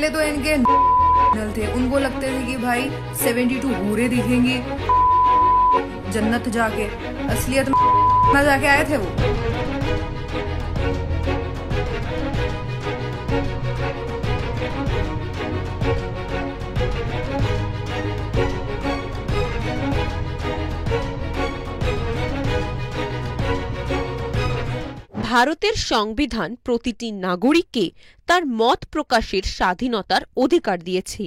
पहले तो इनके थे, उनको लगते थे कि भाई 72 हूरे दिखेंगी जन्नत जाके, असलियत में जाके आए थे वो। ভারতের সংবিধান প্রতিটি নাগরিককে তার মত প্রকাশের স্বাধীনতার অধিকার দিয়েছে।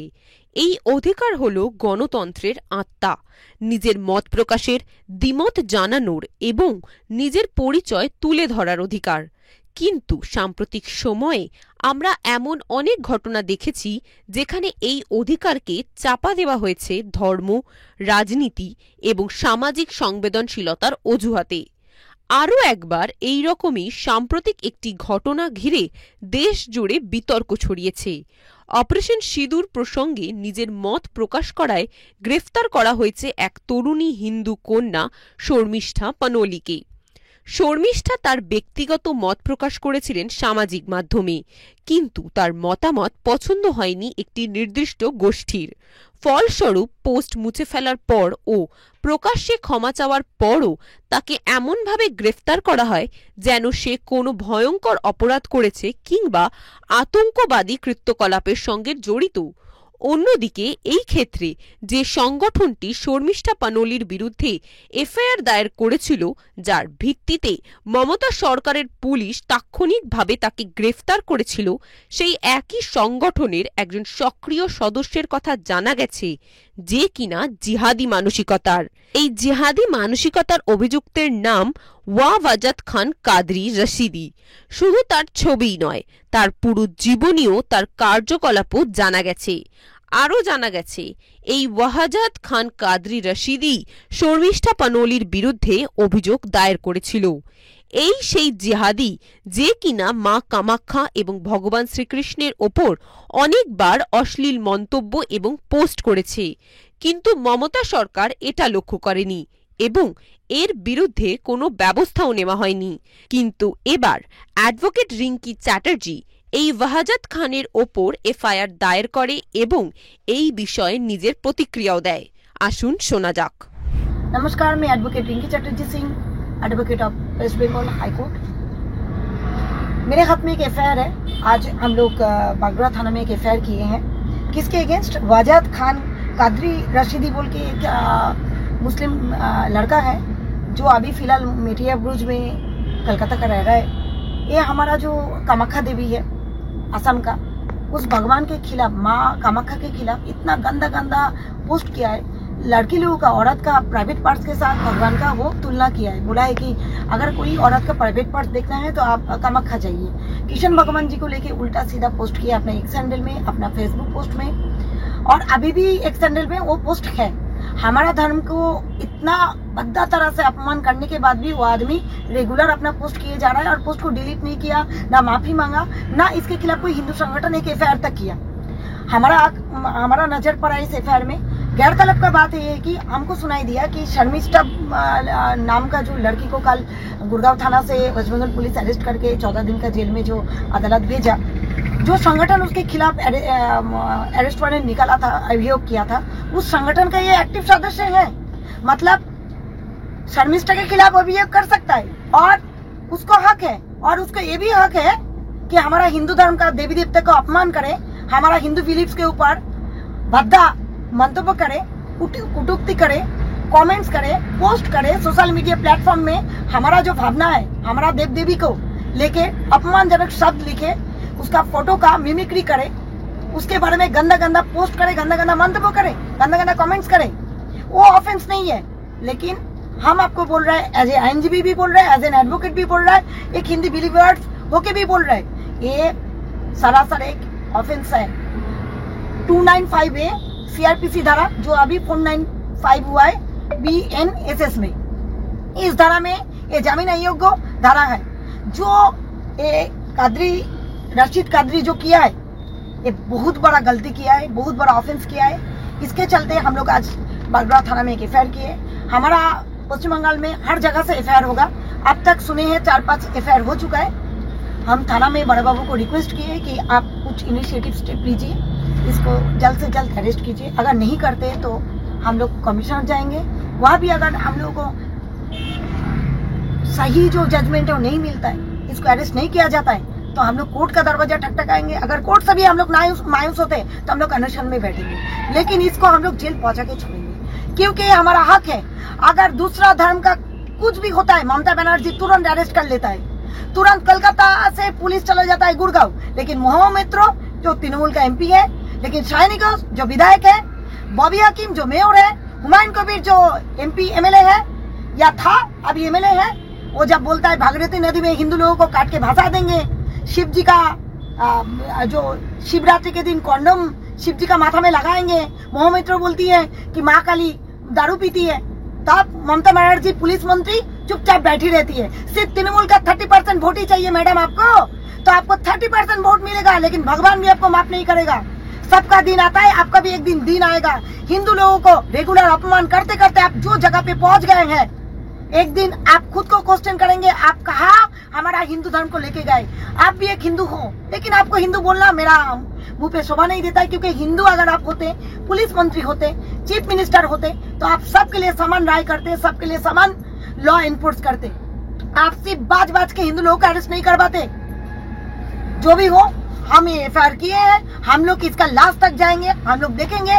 এই অধিকার হল গণতন্ত্রের আত্মা, নিজের মত প্রকাশের, দ্বিমত জানানোর এবং নিজের পরিচয় তুলে ধরার অধিকার। কিন্তু সাম্প্রতিক সময়ে আমরা এমন অনেক ঘটনা দেখেছি যেখানে এই অধিকারকে চাপা দেওয়া হয়েছে ধর্ম, রাজনীতি এবং সামাজিক সংবেদনশীলতার অজুহাতে। আরও একবার এই রকমই সাম্প্রতিক একটি ঘটনা ঘিরে দেশ জুড়ে বিতর্ক ছড়িয়েছে। অপারেশন সিঁদুর প্রসঙ্গে নিজের মত প্রকাশ করায় গ্রেফতার করা হয়েছে এক তরুণী হিন্দু কন্যা শর্মিষ্ঠা পানোলিকে। শর্মিষ্ঠা তার ব্যক্তিগত মত প্রকাশ করেছিলেন সামাজিক মাধ্যমে, কিন্তু তার মতামত পছন্দ হয়নি একটি নির্দিষ্ট গোষ্ঠীর। ফলস্বরূপ পোস্ট মুছে ফেলার পর ও প্রকাশ্যে ক্ষমা চাওয়ার পরও তাকে এমনভাবে গ্রেফতার করা হয় যেন সে কোনো ভয়ঙ্কর অপরাধ করেছে কিংবা আতঙ্কবাদী কৃত্যকলাপের সঙ্গে জড়িত। অন্যদিকে এই ক্ষেত্রে যে সংগঠনটি শর্মিষ্ঠা পানোলির বিরুদ্ধে এফআইআর দায়ের করেছিল, যার ভিত্তিতে মমতা সরকারের পুলিশ তাৎক্ষণিকভাবে তাকে গ্রেফতার করেছিল, সেই একই সংগঠনের একজন সক্রিয় সদস্যের কথা জানা গেছে যে কিনা জিহাদি মানসিকতার। এই জিহাদি মানসিকতার অভিযুক্তের নাম ওয়াজাদ খান কাদরি রশিদি। শুধু তার ছবিই নয়, তার পুরো জীবনীও তার কার্যকলাপও জানা গেছে। আরও জানা গেছে এই ওয়াজাদ খান কাদরি রশিদি শর্মিষ্ঠা পানোলির বিরুদ্ধে অভিযোগ দায়ের করেছিল। এই সেই জিহাদি যে কিনা মা কামাখ্যা এবং ভগবান শ্রীকৃষ্ণের ওপর অনেকবার অশ্লীল মন্তব্য এবং পোস্ট করেছে, কিন্তু মমতা সরকার এটা লক্ষ্য করেনি এবং এর বিরুদ্ধে কোনো ব্যবস্থাও নেওয়া হয়নি। কিন্তু এবার অ্যাডভোকেট রিঙ্কি চ্যাটার্জি এই ওয়াজাদ খানের ওপর এফআইআর দায়ের করে এবং এই বিষয়ে নিজের প্রতিক্রিয়াও দেয়। আসুন শোনা যাক। नमस्कार, मैं advocate Rinki Chatterjee Singh, advocate of West Bengal high court. मेरे हाथ में एक एफआईआर है। आज हम लोग बागरा थाना में एक एफआईआर किए हैं। किसके अगेंस्ट? वाजाद खान कादरी रशीदी बोल के एक मुस्लिम लड़का है जो अभी फिलहाल मेटिया ब्रुज में कलकत्ता का रह रहा है। ये हमारा जो कामाख्या देवी है असम का, उस भगवान के खिलाफ, माँ कामाख्या के खिलाफ इतना गंदा गंदा पोस्ट किया है। लड़की लोगों का, औरत का प्राइवेट पार्ट्स के साथ भगवान का वो तुलना किया है। बोला है कि अगर कोई औरत का प्राइवेट पार्ट देखना है तो आप कामाख्या जाइए। कृष्ण भगवान जी को लेके उल्टा सीधा पोस्ट किया अपने एक्स हैंडल में, अपना फेसबुक पोस्ट में, और अभी भी एक्स हैंडल में वो पोस्ट है। हमारा धर्म को इतना भद्दा तरह से अपमान करने के बाद भी वो आदमी रेगुलर अपना पोस्ट किए जा रहा है और पोस्ट को डिलीट नहीं किया, ना माफी मांगा, ना इसके खिलाफ कोई हिंदू संगठन एक एफआईआर तक किया। हमारा नजर पड़ा इस एफआईआर में। गैरतलब का बात ये है कि हमको सुनाई दिया कि शर्मिष्ठा नाम का जो लड़की को कल गुड़गांव थाना से वेस्ट बंगाल पुलिस अरेस्ट करके 14 दिन का जेल में जो अदालत भेजा, जो संगठन उसके खिलाफ अरेस्ट वारंट निकाला था, अभियोग किया था, उस संगठन का ये एक्टिव सदस्य है। मतलब शर्मिष्ठा के खिलाफ अभियोग कर सकता है और उसको हक है, और उसको ये भी हक है कि हमारा हिंदू धर्म का देवी देवता को अपमान करे, हमारा हिंदू बिलीफ्स के ऊपर भद्दा मंतव्य करे, कुटुक्ति करे, कमेंट्स करे, पोस्ट करे, सोशल मीडिया प्लेटफॉर्म में हमारा जो भावना है, हमारा देव देवी को लेके अपमानजनक शब्द लिखे, उसका फोटो का मिमिक्री करे, उसके बारे में गंदा गंदा पोस्ट करे, गंदा गंदा मंतव्य करे, गंदा गंदा कमेंट्स करे, वो ऑफेंस नहीं है। लेकिन हम आपको बोल रहे हैं, एज ए आईएनजीबी भी बोल रहे हैं, एज एन एडवोकेट भी बोल रहा है, एक हिंदी बिलीवर्स होके भी बोल रहे हैं, ये सरासर एक ऑफेंस है। 295A सीआरपीसी धारा जो अभी 495 हुआ है BNSS में, इस धारा में ये जमीन अयोग्य धारा है। जो ये रशीद कादरी जो किया है, ये बहुत बड़ा गलती किया है, बहुत बड़ा ऑफेंस किया है। इसके चलते हम लोग आज बागरा थाना में एक एफआईआर किए। हमारा पश्चिम बंगाल में हर जगह से एफआईआर होगा। अब तक सुने हैं 4-5 एफआईआर हो चुका है। हम थाना में बड़े बाबू को रिक्वेस्ट किए कि आप कुछ इनिशिएटिव स्टेप लीजिए, इसको जल्द से जल्द अरेस्ट कीजिए। अगर नहीं करते तो हम लोग कमिश्नर जाएंगे, वहाँ भी अगर हम लोग को सही जो जजमेंट है वो नहीं मिलता है, इसको अरेस्ट नहीं किया जाता है, तो हम लोग कोर्ट का दरवाजा ठकठकाएंगे। अगर कोर्ट से भी हम लोग मायूस होते तो हम लोग अनशन में बैठेंगे, लेकिन इसको हम लोग जेल पहुंचा के छोड़ेंगे, क्योंकि ये हमारा हक है। अगर दूसरा धर्म का कुछ भी होता है, ममता बनर्जी तुरंत अरेस्ट कर लेता है, तुरंत कलकत्ता से पुलिस चला जाता है गुड़गांव। लेकिन मोहम्मद मित्रो जो तृणमूल का MP है, लेकिन शाहिनी घोष जो विधायक है, बॉबी हकीम जो मेयर है, हुमायूं कबीर जो MP MLA है या था अभी MLA है, वो जब बोलता है भागीरथी नदी में हिंदू लोगों को काट के भासा देंगे, शिव जी का जो शिवरात्रि के दिन कॉन्डम शिव जी का माथा में लगाएंगे, मोहम्मद मित्रो बोलती है कि माँ काली दारू पीती है, तब ममता बनर्जी पुलिस मंत्री चुपचाप बैठी रहती है। सिर्फ तृणमूल का 30% वोट ही चाहिए मैडम आपको, तो आपको 30% वोट मिलेगा, लेकिन भगवान भी आपको माफ नहीं करेगा। सबका दिन आता है, आपका भी एक दिन आएगा। हिंदू लोगों को रेगुलर अपमान करते करते आप जो जगह पे पहुंच गए हैं, एक दिन आप खुद को क्वेश्चन करेंगे, आप कहा हमारा हिंदू धर्म को लेके गए, आप भी एक हिंदू हो, लेकिन आपको हिंदू बोलना मेरा मुंह पे शोभा नहीं देता है, क्योंकि हिंदू अगर आप होते, पुलिस मंत्री होते, चीफ मिनिस्टर होते, तो आप सबके लिए समान राय करते, सबके लिए समान लॉ एनफोर्स करते। आप सिर्फ बाज के हिंदू लोगों को अरेस्ट नहीं करवाते। जो भी हो, हम ये FIR किए हैं, हम लोग इसका लास्ट तक जाएंगे, हम लोग देखेंगे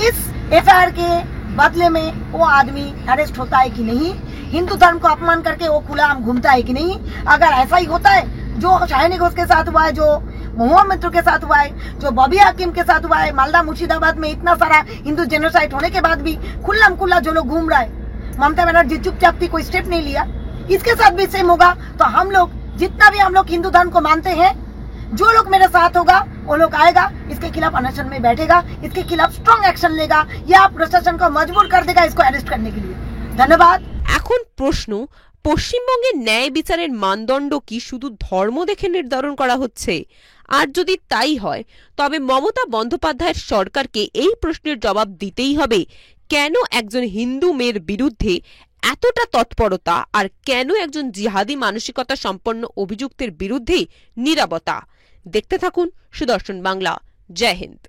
इस FIR के बदले में वो आदमी अरेस्ट होता है कि नहीं, हिंदू धर्म को अपमान करके वो खुलेआम घूमता है कि नहीं। अगर ऐसा ही होता है, जो शाहिनी घोष के साथ हुआ है, जो मोहम्मद मित्रो के साथ हुआ है, जो बॉबी हकीम के साथ हुआ है, मालदा मुर्शिदाबाद में इतना सारा हिंदू जेनोसाइड होने के बाद भी खुल्ला जो लोग घूम रहा है, ममता बनर्जी चुपचाप थी, कोई स्टेप नहीं लिया, इसके साथ भी सेम होगा। तो हम लोग जितना भी हम लोग हिंदू धर्म को मानते हैं, जो लोग मेरे साथ होगा वो लोग आएगा, इसके खिलाफ अनशन में बैठेगा, इसके खिलाफ स्ट्रॉन्ग एक्शन लेगा, या प्रशासन को मजबूर कर देगा इसको अरेस्ट करने के लिए। धन्यवाद। এখন প্রশ্ন, পশ্চিমবঙ্গে ন্যায় বিচারের মানদণ্ড কি শুধু ধর্ম দেখে নির্ধারণ করা হচ্ছে? আর যদি তাই হয়, তবে মমতা বন্দ্যোপাধ্যায়ের সরকারকে এই প্রশ্নের জবাব দিতেই হবে, কেন একজন হিন্দু মেয়ের বিরুদ্ধে এতটা তৎপরতা, আর কেন একজন জিহাদি মানসিকতা সম্পন্ন অভিযুক্তের বিরুদ্ধে নীরবতা? দেখতে থাকুন সুদর্শন বাংলা। জয় হিন্দ।